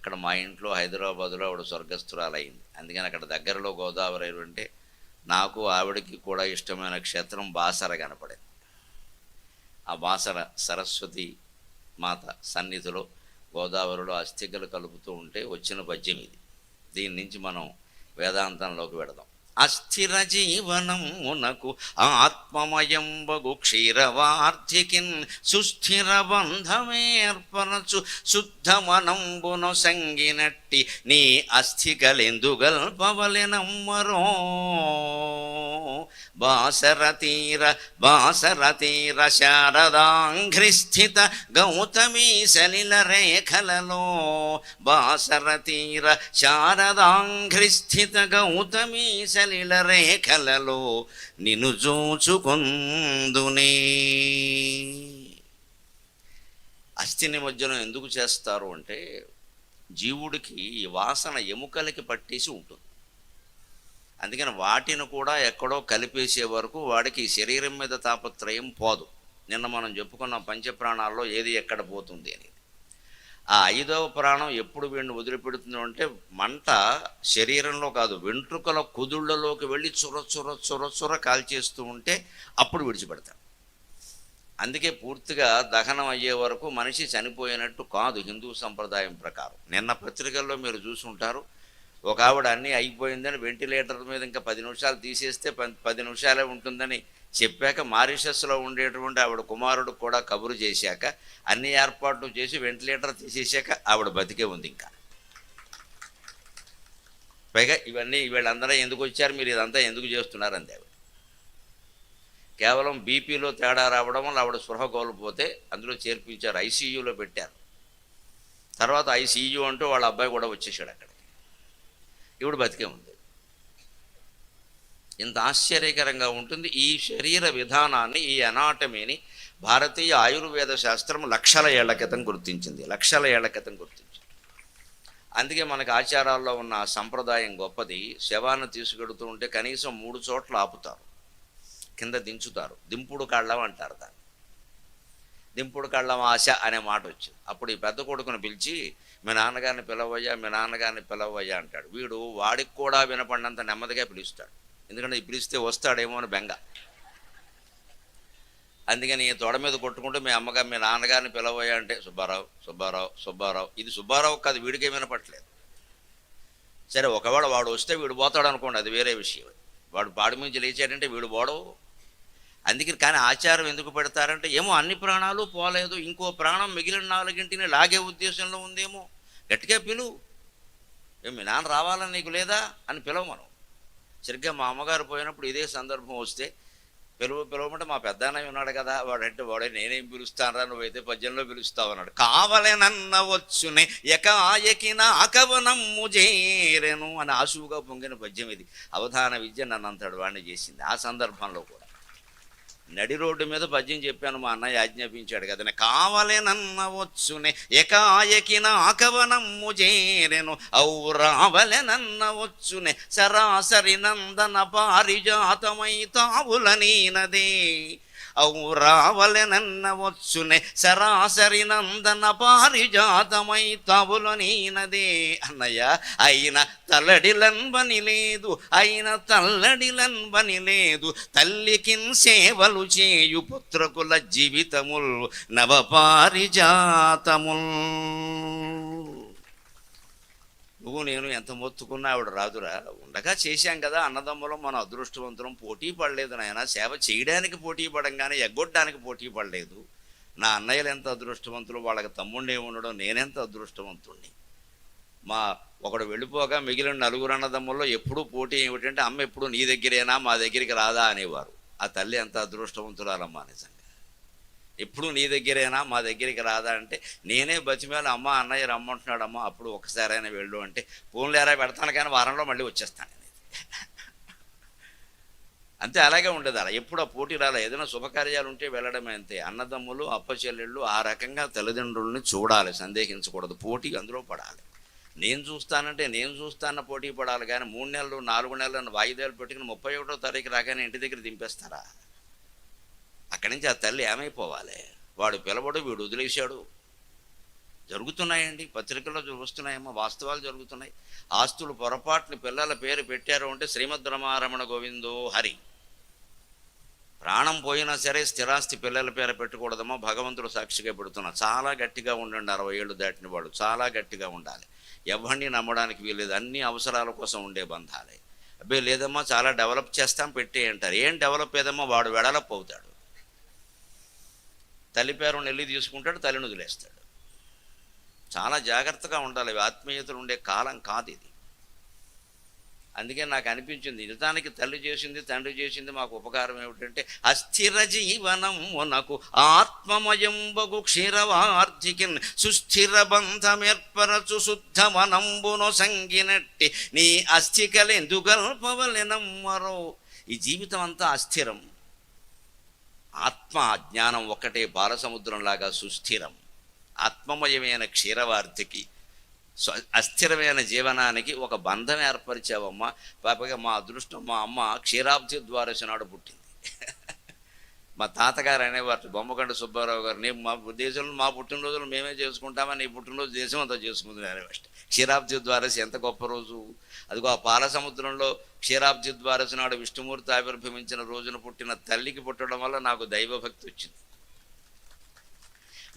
అక్కడ మా ఇంట్లో హైదరాబాదులో ఆవిడ స్వర్గస్థురాలైంది. అందుకని అక్కడ దగ్గరలో గోదావరి అంటే నాకు ఆవిడకి కూడా ఇష్టమైన క్షేత్రం బాసర కనపడింది. ఆ బాసర సరస్వతి మాత సన్నిధిలో గోదావరిలో అస్థికలు కలుపుతూ ఉంటే వచ్చిన పద్యం ఇది. దీని నుంచి మనం వేదాంతంలోకి వెడదాం. అస్థిర జీవనమునకు ఆత్మమయంబగు క్షీరవార్ధికిన్ సుస్థిర బంధమేర్పరచు శుద్ధమనంబును సంగినట్టి నీ అస్థికలెందుగల్పవలెనమ్మరో బాసరతీర శారదాంఘ్రిస్థిత గౌతమీ సలిల రేఖలలో బాసరతీర శారదాంఘ్రిస్థిత గౌతమీ సలిల రేఖలలో నిన్ను చూచుకొందునే. అస్థి నిమజ్జనం ఎందుకు చేస్తారు అంటే జీవుడికి ఈ వాసన ఎముకలకి పట్టేసి ఉంటుంది. అందుకని వాటిని కూడా ఎక్కడో కలిపేసే వరకు వాడికి శరీరం మీద తాపత్రయం పోదు. నిన్న మనం చెప్పుకున్న పంచప్రాణాల్లో ఏది ఎక్కడ పోతుంది అని. ఆ 5వ ప్రాణం ఎప్పుడు వీడిని వదిలిపెడుతుంది అంటే మంట శరీరంలో కాదు వెంట్రుకల కుదుళ్లలోకి వెళ్ళి చుర కాల్చేస్తూ ఉంటే అప్పుడు విడిచిపెడతాడు. అందుకే పూర్తిగా దహనం అయ్యే వరకు మనిషి చనిపోయినట్టు కాదు హిందూ సంప్రదాయం ప్రకారం. నిన్న పత్రికల్లో మీరు చూసుంటారు, ఒక ఆవిడ అన్నీ అయిపోయిందని వెంటిలేటర్ మీద ఇంకా 10 నిమిషాలు తీసేస్తే 10 నిమిషాలే ఉంటుందని చెప్పాక మారిషస్లో ఉండేటువంటి ఆవిడ కుమారుడు కూడా కబురు చేశాక అన్ని ఏర్పాట్లు చేసి వెంటిలేటర్ తీసేసాక ఆవిడ బతికే ఉంది. ఇంకా పైగా ఇవన్నీ వీళ్ళందరూ ఎందుకు వచ్చారు, మీరు ఇదంతా ఎందుకు చేస్తున్నారు అంది ఆవిడ. కేవలం బీపీలో తేడా రావడం వల్ల ఆవిడ స్పృహ కోల్పోతే అందులో చేర్పించారు, ఐసీయూలో పెట్టారు. తర్వాత ఐసీయూ అంటూ వాళ్ళ అబ్బాయి కూడా వచ్చేసాడు అక్కడికి. ఇప్పుడు బతికే ఉంది. ఇంత ఆశ్చర్యకరంగా ఉంటుంది ఈ శరీర విధానాన్ని, ఈ అనాటమీని భారతీయ ఆయుర్వేద శాస్త్రం లక్షల ఏళ్ల క్రితం గుర్తించింది. అందుకే మనకు ఆచారాల్లో ఉన్న సంప్రదాయం గొప్పది. శవాన్ని తీసుకెడుతూ ఉంటే కనీసం 3 చోట్ల ఆపుతారు, కింద దించుతారు. దింపుడు కళ్ళం అంటారు దాన్ని. దింపుడు కళ్ళం ఆశ అనే మాట వచ్చింది. అప్పుడు ఈ పెద్ద కొడుకుని పిలిచి మీ నాన్నగారిని పిలవయ్యా అంటాడు. వీడు వాడికి కూడా వినపడినంత నెమ్మదిగా పిలుస్తాడు, ఎందుకంటే పిలిస్తే వస్తాడేమో అని బెంగ. అందుకని తొడ మీద కొట్టుకుంటూ మీ నాన్నగారిని పిలవయ్యా అంటే సుబ్బారావు. ఇది సుబ్బారావు కాదు, వీడికే వినపట్లేదు. సరే ఒకవేళ వాడు వస్తే వీడు పోతాడు అనుకోండి, అది వేరే విషయం. వాడు పాడి నుంచి లేచాడంటే వీడు పోడవు. అందుకని కానీ ఆచారం ఎందుకు పెడతారంటే ఏమో అన్ని ప్రాణాలు పోలేదు, ఇంకో ప్రాణం మిగిలిన 4ంటిని లాగే ఉద్దేశంలో ఉందేమో. గట్టిగా పిలువు, మీ నాన్న రావాలని నీకు లేదా అని పిలవమను. సరిగ్గా మా అమ్మగారు పోయినప్పుడు ఇదే సందర్భం వస్తే పిలవమంటే మా పెద్దన్నయ్య ఉన్నాడు కదా, వాడే నేనేం పిలుస్తానరా, నువ్వైతే పద్యంలో పిలుస్తావు అన్నాడు. కావలెనన్న వచ్చునే ఎకాయకిన అకవనమ్ము చేరెను అని ఆశువుగా పొంగిన పద్యం ఇది. అవధాన విద్య నన్ను అంతడు వాడిని చేసింది. ఆ సందర్భంలో కూడా నడి రోడ్డు మీద పద్యం చెప్పాను, మా అన్నయ్య ఆజ్ఞాపించాడు కదా. కావలెనన్న వచ్చునే ఎకాయకిన అకవనమ్ము చేరెను ఔరావలెనన్న వచ్చునే సరాసరి నందన పారిజాతమై తావులనీనదే. ఔరావలెనన్న వచ్చునే సరాసరి నందన పారిజాతమై తావులనీనదే. అన్నయ్య అయిన తల్లడిలన్బని లేదు, తల్లికిన్ సేవలు చేయు పుత్రకుల జీవితముల్ నవపారిజాతముల్. నువ్వు నేను ఎంత మొత్తుకున్నా ఆవిడ రాదురా. ఉండగా చేశాం కదా అన్నదమ్ములం, మన అదృష్టవంతులం. పోటీ పడలేదు నాయన, సేవ చేయడానికి పోటీ పడంగానే ఎగ్గొట్టడానికి పోటీ పడలేదు. నా అన్నయ్యలు ఎంత అదృష్టవంతులు, వాళ్ళకి తమ్ముడే ఉండడం నేనెంత అదృష్టవంతుణ్ణి. ఒకడు వెళ్ళిపోగా మిగిలిన 4 అన్నదమ్ముల్లో ఎప్పుడూ పోటీ ఏమిటంటే అమ్మ ఎప్పుడు నీ దగ్గరేనా మా దగ్గరికి రాదా అనేవారు. ఆ తల్లి ఎంత అదృష్టవంతురాలమ్మా నిజంగా. ఎప్పుడు నీ దగ్గరేనా మా దగ్గరికి రాదా అంటే నేనే బతిమేళ అమ్మ అన్నయ్య రమ్మంటున్నాడమ్మా అప్పుడు ఒకసారైనా వెళ్ళు అంటే ఫోన్లేరా పెడతాను కానీ వారంలో మళ్ళీ వచ్చేస్తాను అనేది. అంతే, అలాగే ఉండేది. అలా ఎప్పుడు ఆ పోటీ రాలే. ఏదైనా శుభకార్యాలు ఉంటే వెళ్ళడమే అంతే. అన్నదమ్ములు అప్పచెల్లెళ్ళు ఆ రకంగా తల్లిదండ్రుల్ని చూడాలి, సందేహించకూడదు. పోటీ అందులో పడాలి. నేను చూస్తాన్న పోటీ పడాలి కానీ 3 నెలలు 4 నెలలను వాయిదాలు పెట్టుకుని 31వ తారీఖు రాగానే ఇంటి దగ్గర దింపేస్తారా? అక్కడి నుంచి ఆ తల్లి ఏమైపోవాలి? వాడు పిలవడు, వీడు వదిలేశాడు. జరుగుతున్నాయండి, పత్రికల్లో వస్తున్నాయేమో, వాస్తవాలు జరుగుతున్నాయి. ఆస్తులు పొరపాటుని పిల్లల పేరు పెట్టారు అంటే శ్రీమద్ రమారమణ గోవిందో హరి. ప్రాణం పోయినా సరే స్థిరాస్తి పిల్లల పేరు పెట్టకూడదమ్మా, భగవంతుడు సాక్షిగా పెడుతున్నా. చాలా గట్టిగా ఉండండి, 60 ఏళ్ళు దాటిన వాళ్ళు చాలా గట్టిగా ఉండాలి. ఎవరిని నమ్మడానికి వీలేదు, అన్ని అవసరాల కోసం ఉండే బంధాలే. అబ్బే లేదమ్మా చాలా డెవలప్ చేస్తాం పెట్టే అంటారు. ఏం డెవలప్ ఏదమ్మా, వాడు వెడలప్ అవుతాడు. తల్లి పేరు నెల్లి తీసుకుంటాడు, తల్లిని వదిలేస్తాడు. చాలా జాగ్రత్తగా ఉండాలి, ఆత్మీయతలు ఉండే కాలం కాదు ఇది. అందుకే నాకు అనిపించింది, నిజానికి తల్లి చేసింది తండ్రి చేసింది మాకు ఉపకారం ఏమిటంటే, అస్థిర జీవనం నాకు ఆత్మమయంబగు క్షీరవార్ధికిన్ సుస్థిర బంధమేర్పరచు శుద్ధ మనంబును సంగినట్టి నీ అస్థికలెందుగల్పవలెనమ్మరో. ఈ జీవితం అంతా అస్థిరం, ఆత్మ జ్ఞానం ఒక్కటే బాలసముద్రంలాగా సుస్థిరం. ఆత్మమయమైన క్షీరవార్ధికి అస్థిరమైన జీవనానికి ఒక బంధం ఏర్పరిచావమ్మా. పాపగా మా అదృష్టం, మా అమ్మ క్షీరాబ్ది ద్వారశ నాడు పుట్టింది. మా తాతగారు అనేవారు, బొమ్మకండ సుబ్బారావు గారు, నేను మా దేశంలో మా పుట్టినరోజులు మేమే చేసుకుంటామని, నీ పుట్టినరోజు దేశం అంతా చేసుకుంటుంది అనేవారు. క్షీరాబ్ది ద్వారశ ఎంత గొప్ప రోజు. అదిగో ఆ పాల సముద్రంలో క్షీరాబ్ది ద్వారశ నాడు విష్ణుమూర్తి ఆవిర్భవించిన రోజున పుట్టిన తల్లికి పుట్టడం వల్ల నాకు దైవభక్తి వచ్చింది.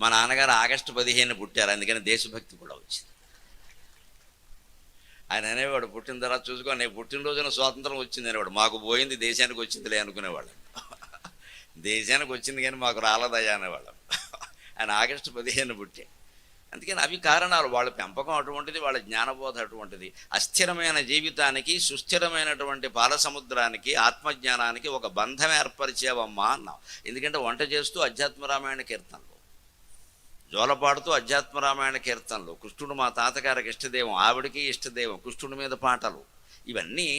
మా నాన్నగారు ఆగస్టు 15 పుట్టారు, అందుకని దేశభక్తి కూడా వచ్చింది. ఆయన అనేవాడు, పుట్టిన తర్వాత చూసుకో నేను పుట్టినరోజున స్వాతంత్రం వచ్చింది అనేవాడు. మాకు పోయింది దేశానికి వచ్చిందిలే అనుకునేవాళ్ళం. దేశానికి వచ్చింది కానీ మాకు రాలేదయ్యా అనేవాళ్ళం. ఆయన ఆగస్టు 15 పుట్టాడు. అందుకని అవి కారణాలు, వాళ్ళ పెంపకం అటువంటిది, వాళ్ళ జ్ఞానబోధ అటువంటిది. అస్థిరమైన జీవితానికి సుస్థిరమైనటువంటి పాలసముద్రానికి ఆత్మజ్ఞానానికి ఒక బంధం ఏర్పరిచేవమ్మా అన్నాం. ఎందుకంటే వంట చేస్తూ అధ్యాత్మరామాయణ కీర్తనలు, జోలపాడుతూ అధ్యాత్మరామాయణ కీర్తనలు, కృష్ణుడు మా తాతగారికి ఇష్టదేవం, ఆవిడికి ఇష్టదేవం, కృష్ణుడి మీద పాటలు, ఇవన్నీ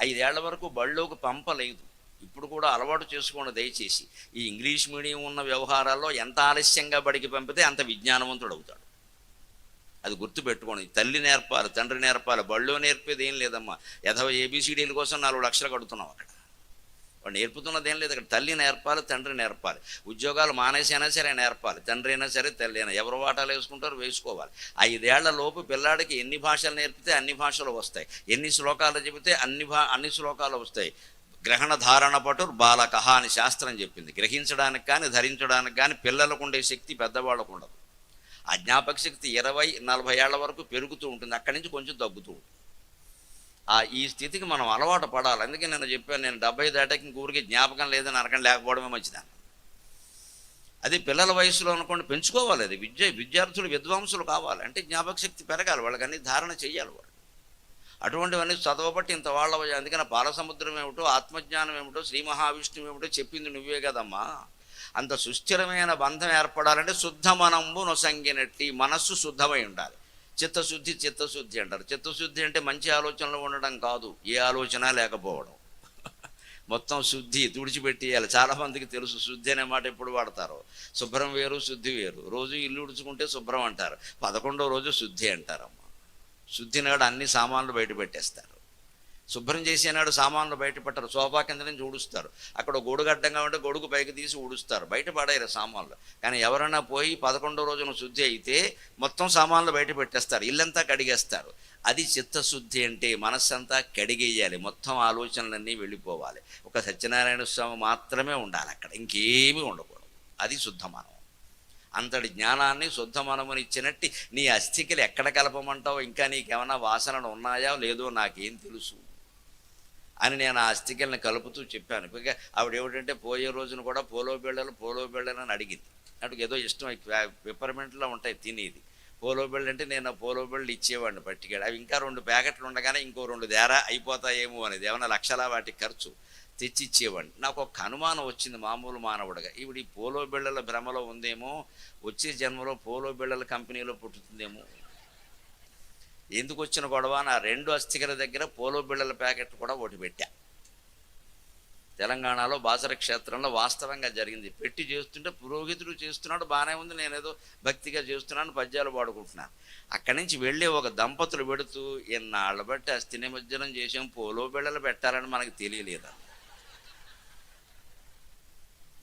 5 ఏళ్ల వరకు బళ్ళోకి పంపలేదు. ఇప్పుడు కూడా అలవాటు చేసుకోండి దయచేసి. ఈ ఇంగ్లీష్ మీడియం ఉన్న వ్యవహారాల్లో ఎంత ఆలస్యంగా బడికి పంపితే అంత విజ్ఞానవంతుడు అవుతాడు. అది గుర్తుపెట్టుకోండి. తల్లి నేర్పాలి, తండ్రి నేర్పాలి, బళ్ళో నేర్పేది ఏం లేదమ్మా. ABCDల కోసం 4 లక్షలు కడుతున్నాం అక్కడ. వాడు నేర్పుతున్నది ఏం లేదు అక్కడ. తల్లి నేర్పాలి, తండ్రి నేర్పాలి. ఉద్యోగాలు మానేసైనా సరే నేర్పాలి, తండ్రి అయినా సరే తల్లి అయినా. ఎవరు వాటాలు వేసుకుంటారో వేసుకోవాలి. 5 ఏళ్ల లోపు పిల్లాడికి ఎన్ని భాషలు నేర్పితే అన్ని భాషలు వస్తాయి, ఎన్ని శ్లోకాలు చెబితే అన్ని శ్లోకాలు వస్తాయి. గ్రహణ ధారణ పటుర్ బాలకహ అని శాస్త్రం చెప్పింది. గ్రహించడానికి కానీ ధరించడానికి కానీ పిల్లలకు ఉండే శక్తి పెద్దవాళ్ళకు ఉండదు. ఆ జ్ఞాపక శక్తి 20-40 ఏళ్ల వరకు పెరుగుతూ ఉంటుంది, అక్కడి నుంచి కొంచెం తగ్గుతూ ఉంటుంది. ఈ స్థితికి మనం అలవాటు పడాలి. అందుకే నేను చెప్పాను, నేను 70 దాటాకి ఇంకూరికి జ్ఞాపకం లేదని అనకం లేకపోవడమే మంచిదాన్ని. అది పిల్లల వయసులో అనుకోండి పెంచుకోవాలి. అది విద్యార్థులు విద్వాంసులు కావాలి అంటే జ్ఞాపక శక్తి పెరగాలి, వాళ్ళకి అన్ని ధారణ చెయ్యాలి వాళ్ళు. అటువంటివన్నీ చదవబట్టి ఇంత వాళ్ళ. అందుకని పాలసముద్రం ఏమిటో, ఆత్మజ్ఞానం ఏమిటో, శ్రీ మహావిష్ణువు ఏమిటో చెప్పింది నువ్వే కదమ్మా. అంత సుస్థిరమైన బంధం ఏర్పడాలంటే శుద్ధ మనంబు నొసంగినట్టి మనస్సు శుద్ధమై ఉండాలి. చిత్తశుద్ధి అంటారు. చిత్తశుద్ధి అంటే మంచి ఆలోచనలు ఉండడం కాదు, ఏ ఆలోచన లేకపోవడం. మొత్తం శుద్ధి తుడిచిపెట్టేయాలి. చాలామందికి తెలుసు శుద్ధి అనే మాట ఎప్పుడు వాడతారో. శుభ్రం వేరు, శుద్ధి వేరు. రోజు ఇల్లు ఉడుచుకుంటే శుభ్రం అంటారు, 11వ రోజు శుద్ధి అంటారమ్మ. శుద్ధి నాడు అన్ని సామాన్లు బయట పెట్టేస్తారు, శుభ్రం చేసేనాడు సామాన్లు బయట పెట్టరు. సోఫా కింద నుంచి ఊడుస్తారు, అక్కడ గొడుగు అడ్డంగా ఉంటే గొడుగు పైకి తీసి ఊడుస్తారు, బయట పడేరు సామాన్లు. కానీ ఎవరైనా పోయి 11వ రోజున శుద్ధి అయితే మొత్తం సామాన్లు బయట పెట్టేస్తారు, ఇల్లంతా కడిగేస్తారు. అది చిత్తశుద్ధి అంటే. మనస్సంతా కడిగేయాలి, మొత్తం ఆలోచనలన్నీ వెళ్ళిపోవాలి. ఒక సత్యనారాయణ స్వామి మాత్రమే ఉండాలి అక్కడ, ఇంకేమీ ఉండకూడదు. అది శుద్ధమనం. అంతటి జ్ఞానాన్ని శుద్ధమనముని ఇచ్చినట్టు నీ అస్థికలు ఎక్కడ కలపమంటావు, ఇంకా నీకేమైనా వాసనలు ఉన్నాయా లేదో నాకేం తెలుసు అని నేను ఆ అస్థికల్ని కలుపుతూ చెప్పాను. ఇక ఆవిడ ఏమిటంటే పోయే రోజున కూడా పోలో బిళ్ళలు అని అడిగింది. అటు ఏదో ఇష్టం, పిప్పర్మెంట్లో ఉంటాయి తినేది. పోలో బిళ్ళ అంటే నేను పోలో బిళ్ళలు ఇచ్చేవాడిని పట్టుకెళ్ళి. అవి ఇంకా 2 ప్యాకెట్లు ఉండగానే ఇంకో 2 దేరా అయిపోతాయేమో అనేది, ఏమైనా లక్షల వాటి ఖర్చు తెచ్చిచ్చేవాడిని. నాకు ఒక అనుమానం వచ్చింది మామూలు మానవుడిగా, ఈవిడ ఈ పోలో బిళ్ళల భ్రమలో ఉందేమో, వచ్చే జన్మలో పోలో బిళ్ళల కంపెనీలో పుట్టుతుందేమో. ఎందుకు వచ్చిన గొడవ, నా 2 అస్థికల దగ్గర పోలో బిళ్ళల ప్యాకెట్ కూడా ఒకటి పెట్టా. తెలంగాణలో బాసర క్షేత్రంలో వాస్తవంగా జరిగింది. పెట్టి చేస్తుంటే పురోహితుడు చేస్తున్నాడు, బాగానే ఉంది, నేనేదో భక్తిగా చేస్తున్నాను, పద్యాలు పాడుకుంటున్నాను. అక్కడి నుంచి వెళ్ళి ఒక దంపతులు పెడుతూ, ఎన్నాళ్ళ బట్టి అస్థి నిమజ్జనం చేసాం, పోలో బిళ్ళలు పెట్టాలని మనకు తెలియలేదా.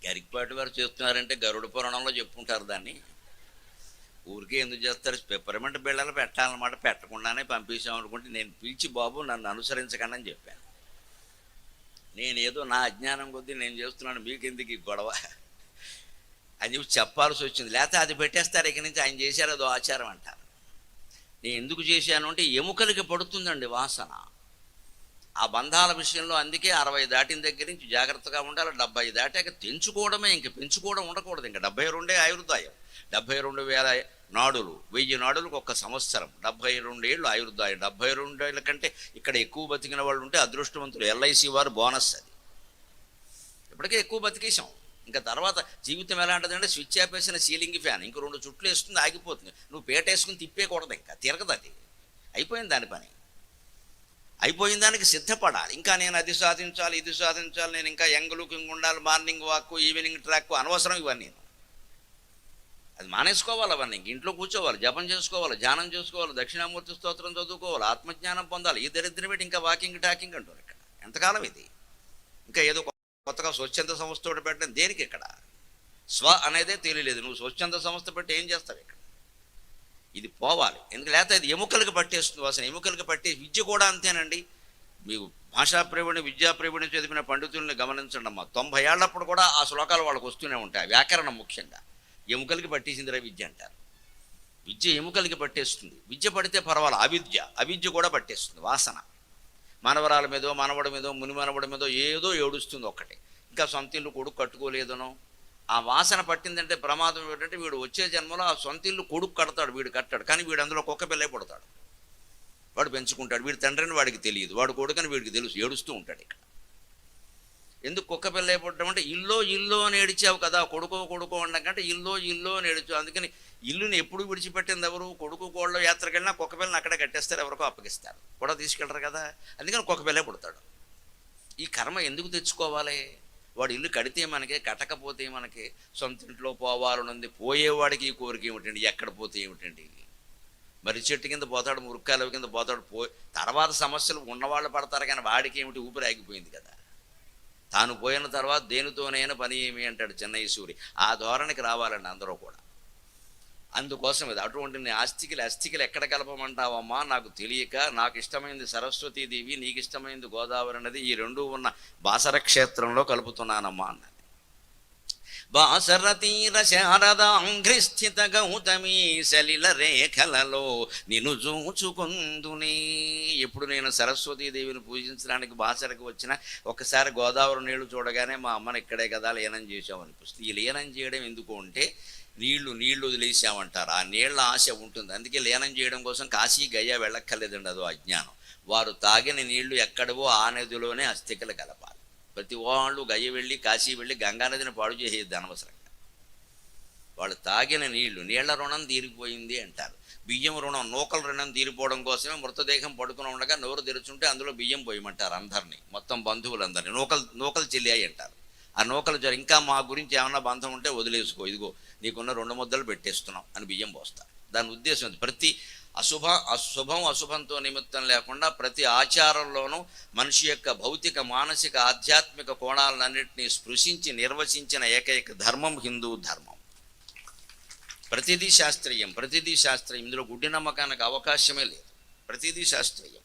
గరికపాటి వారు చేస్తున్నారంటే గరుడ పురాణంలో చెప్పుకుంటారు దాన్ని. ఊరికే ఎందుకు చేస్తారు? పెప్పరమెంట్ బిళ్ళలు పెట్టాలన్నమాట. పెట్టకుండానే పంపించామనుకుంటే నేను పిలిచి బాబు నన్ను అనుసరించకండి అని చెప్పాను. నేనేదో నా అజ్ఞానం కొద్దీ నేను చేస్తున్నాను, మీకెందుకు ఈ గొడవ అని చెప్పి చెప్పాల్సి వచ్చింది. లేకపోతే అది పెట్టేస్తారు ఇక్కడి నుంచి, ఆయన చేశారు అదో ఆచారం అంటారు. నేను ఎందుకు చేశాను అంటే ఎముకలకి పడుతుందండి వాసన ఆ బంధాల విషయంలో. అందుకే 60 దాటిన దగ్గర నుంచి జాగ్రత్తగా ఉండాలి. 70 దాటాక తెంచుకోవడమే, ఇంక పెంచుకోవడం ఉండకూడదు. ఇంకా 72 ఆయుర్దాయం, 72,000 నాడులు, 1000 నాడులకు 1 సంవత్సరం, 72 ఏళ్ళు ఆయుర్దాయం. 72 ఏళ్ళ కంటే ఇక్కడ ఎక్కువ బతికిన వాళ్ళు ఉంటే అదృష్టవంతులు. ఎల్ఐసి వారు బోనస్ అది. ఇప్పటికే ఎక్కువ బతికేసాం. ఇంకా తర్వాత జీవితం ఎలాంటిదంటే స్విచ్ ఆపేసిన సీలింగ్ ఫ్యాన్, ఇంక 2 చుట్లు వేస్తుంది ఆగిపోతుంది. నువ్వు పేట వేసుకుని తిప్పేకూడదు, ఇంకా తిరగదు అది. అయిపోయింది దాని పని. అయిపోయిన దానికి సిద్ధపడాలి. ఇంకా నేను అది సాధించాలి, ఇది సాధించాలి, నేను ఇంకా యంగ్ లుకింగ్ ఉండాలి, మార్నింగ్ వాక్, ఈవినింగ్ ట్రాక్, అనవసరం ఇవన్నీ. అది మానేసుకోవాలి. అవన్నీ ఇంక ఇంట్లో కూర్చోవాలి, జపం చేసుకోవాలి, ధ్యానం చేసుకోవాలి, దక్షిణామూర్తి స్తోత్రం చదువుకోవాలి, ఆత్మజ్ఞానం పొందాలి. ఈ దరిద్రం పెట్టి ఇంకా వాకింగ్ టాకింగ్ అంటారు ఇక్కడ. ఎంతకాలం ఇది? ఇంకా ఏదో కొత్తగా స్వచ్ఛంద సంస్థ ఒకటి పెట్టడం దేనికి? ఇక్కడ స్వ అనేదే తెలియలేదు. నువ్వు స్వచ్ఛంద సంస్థ పెట్టి ఏం చేస్తావు ఇక్కడ? ఇది పోవాలి. ఎందుకు? లేకపోతే ఇది ఎముకలకు పట్టేస్తుంది వాసన. ఎముకలకు పట్టే విద్య కూడా అంతేనండి. మీకు భాషా ప్రేమిణి, విద్యా ప్రేమిణి చదివిన పండితుల్ని గమనించండి అమ్మా. 90 ఏళ్లప్పుడు కూడా ఆ శ్లోకాలు వాళ్ళకు వస్తూనే ఉంటాయి. వ్యాకరణం ముఖ్యంగా. ఎముకలకి పట్టేసిందిరా విద్య అంటారు. విద్య ఎముకలకి పట్టేస్తుంది. విద్య పడితే పర్వాలేదు. అవిద్య కూడా పట్టేస్తుంది వాసన. మనవరాల మీదో, మనవడి మీదో, ముని మనవడి మీదో ఏదో ఏడుస్తుంది ఒక్కటే. ఇంకా సొంత ఇల్లు కొడుకు కట్టుకోలేదనో ఆ వాసన పట్టిందంటే ప్రమాదం ఏంటంటే వీడు వచ్చే జన్మలో ఆ సొంత ఇల్లు కొడుకు కడతాడు, వీడు కట్టాడు. కానీ వీడు అందులో కుక్క పిల్లే పడతాడు. వాడు పెంచుకుంటాడు. వీడి తండ్రిని వాడికి తెలియదు, వాడు కొడుకని వీడికి తెలుసు. ఏడుస్తూ ఉంటాడు ఇక్కడ. ఎందుకు కుక్క పిల్ల పడ్డం అంటే ఇల్లో అని ఏడిచావు కదా, కొడుకో ఉండకంటే ఇల్లో అని ఏడిచావు. అందుకని ఇల్లుని ఎప్పుడు విడిచిపెట్టింది ఎవరు? కొడుకు కోళ్ళ యాత్రకు వెళ్ళినా కుక్క పిల్లని అక్కడే కట్టేస్తారు, ఎవరికో అప్పగిస్తారు, కూడా తీసుకెళ్ళరు కదా. అందుకని కుక్క పిల్లే పుడతాడు. ఈ కర్మ ఎందుకు తెచ్చుకోవాలి? వాడు ఇల్లు కడితే మనకే, కట్టకపోతే మనకి. సొంత ఇంట్లో పోవాలనుంది, పోయేవాడికి ఈ కోరిక ఏమిటండి? ఎక్కడ పోతే ఏమిటండి? మరి చెట్టు కింద పోతాడు, మురుక్కాయల కింద పోతాడు. తర్వాత సమస్యలు ఉన్నవాళ్ళు పడతారు, కానీ వాడికి ఏమిటి? ఊపిరి ఆగిపోయింది కదా. తాను పోయిన తర్వాత దేనితోనైనా పని ఏమి అంటాడు చెన్నై సూరి. ఆ ధోరణికి రావాలండి అందరూ కూడా. అందుకోసం ఇది. అటువంటి అస్థికలు ఎక్కడ కలపమంటావమ్మా? నాకు తెలియక, నాకు ఇష్టమైంది సరస్వతీదేవి, నీకు ఇష్టమైంది గోదావరి నది, ఈ రెండూ ఉన్న బాసర క్షేత్రంలో కలుపుతున్నానమ్మా అన్నది. బాసర తీర శారదాంఘ్రిస్థిత గౌతమీ సలిల రేఖలలో నిన్ను చూచుకుందునే. ఎప్పుడు నేను సరస్వతీదేవిని పూజించడానికి బాసరకు వచ్చినా ఒకసారి గోదావరి నీళ్లు చూడగానే మా అమ్మని ఇక్కడే కదా లీనం చేసామనిపిస్తుంది. ఈ లీనం చేయడం ఎందుకు అంటే నీళ్లు వదిలేసామంటారు. ఆ నీళ్ల ఆశ ఉంటుంది. అందుకే లీనం చేయడం కోసం కాశీ గయ వెళ్ళక్కర్లేదండి, అదో అజ్ఞానం. వారు తాగిన నీళ్లు ఎక్కడవో ఆ నదిలోనే అస్థికలు కలపాలి. ప్రతి వాళ్ళు గయ్య వెళ్ళి, కాశీ వెళ్ళి గంగానదిని పాడు చేసేది అనవసరంగా. వాళ్ళు తాగిన నీళ్ల రుణం తీరిపోయింది అంటారు. బియ్యం రుణం, నూకల రుణం తీరిపోవడం కోసమే మృతదేహం పడుకుని ఉండగా నోరు తెరుచుంటే అందులో బియ్యం పోయమంటారు అందరినీ, మొత్తం బంధువులందరినీ. నూకలు చెల్లాయి అంటారు. ఆ నూకలు ఇంకా మా గురించి ఏమన్నా బంధం ఉంటే వదిలేసుకో, ఇదిగో నీకున్న 2 ముద్దలు పెట్టేస్తున్నాం అని బియ్యం పోస్తారు. దాని ఉద్దేశం ప్రతి శుభం అశుభంతో నిమిత్తం లేకుండా ప్రతి ఆచారంలోనూ మనిషి యొక్క భౌతిక, మానసిక, ఆధ్యాత్మిక కోణాలన్నింటినీ స్పృశించి నిర్వచించిన ఏకైక ధర్మం హిందూ ధర్మం. ప్రతిదీ శాస్త్రీయం. ఇందులో గుడ్డి నమ్మకానికి అవకాశమే లేదు. ప్రతిదీ శాస్త్రీయం.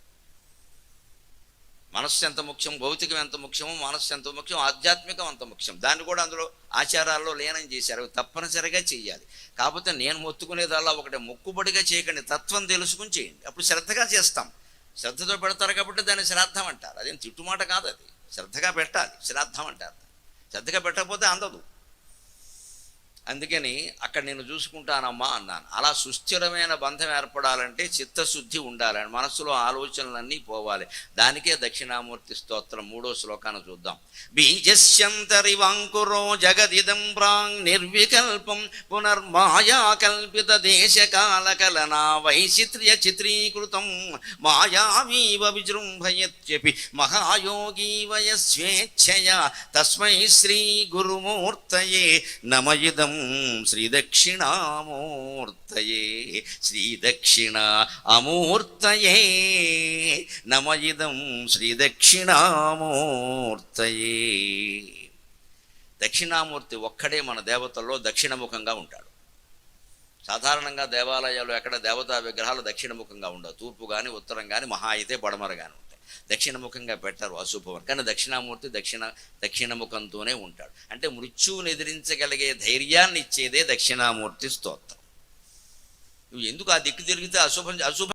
మనస్సు ఎంత ముఖ్యం, భౌతికం ఎంత ముఖ్యమో మనస్సు ఎంత ముఖ్యం, ఆధ్యాత్మికం అంత ముఖ్యం. దాన్ని కూడా అందులో ఆచారాల్లో లీనం చేశారు. తప్పనిసరిగా చేయాలి. కాకపోతే నేను మొత్తుకునేదల్లా ఒకటే, మొక్కుబడిగా చేయకండి, తత్వం తెలుసుకుని చేయండి. అప్పుడు శ్రద్ధగా చేస్తాం. శ్రద్ధతో పెడతారు కాబట్టి దాన్ని శ్రాద్ధం అంటారు. అదేం తిట్టుమాట కాదు, అది శ్రద్ధగా పెట్టాలి, శ్రాద్ధం అంటారు. శ్రద్ధగా పెట్టకపోతే అందదు. అందుకని అక్కడ నేను చూసుకుంటానమ్మా అన్నాను. అలా సుస్థిరమైన బంధం ఏర్పడాలంటే చిత్తశుద్ధి ఉండాలని, మనస్సులో ఆలోచనలన్నీ పోవాలి. దానికే దక్షిణామూర్తి స్తోత్రం 3వ శ్లోకాన్ని చూద్దాం. బీజస్యంతరివాంకురో జగదిదం ప్రాంగ్ నిర్వికల్పం పునర్మాయా కల్పిత దేశకాలకలనా వైచిత్ర్య చిత్రీకృతం మాయావీవ విజృంభయత్యపి మహాయోగీవయ స్వేచ్ఛయా తస్మై శ్రీ గురుమూర్తయే నమయిదం శ్రీదక్షిణామూర్తయే. శ్రీదక్షిణ అమూర్తయే నమయిదం శ్రీదక్షిణామూర్తయే. దక్షిణామూర్తి ఒక్కడే మన దేవతల్లో దక్షిణముఖంగా ఉంటాడు. సాధారణంగా దేవాలయాలు ఎక్కడ దేవతా విగ్రహాలు దక్షిణముఖంగా ఉండవు. తూర్పు కానీ ఉత్తరం కానీ మహా అయితే పడమర కానీ ఉంటాయి. దక్షిణముఖంగా పెట్టరు అశుభం. కానీ దక్షిణామూర్తి దక్షిణముఖంతోనే ఉంటాడు. అంటే మృత్యువుని ఎదిరించగలిగే ధైర్యాన్ని ఇచ్చేదే దక్షిణామూర్తి స్తోత్రం. నువ్వు ఎందుకు ఆ దిక్కు తిరిగితే అశుభం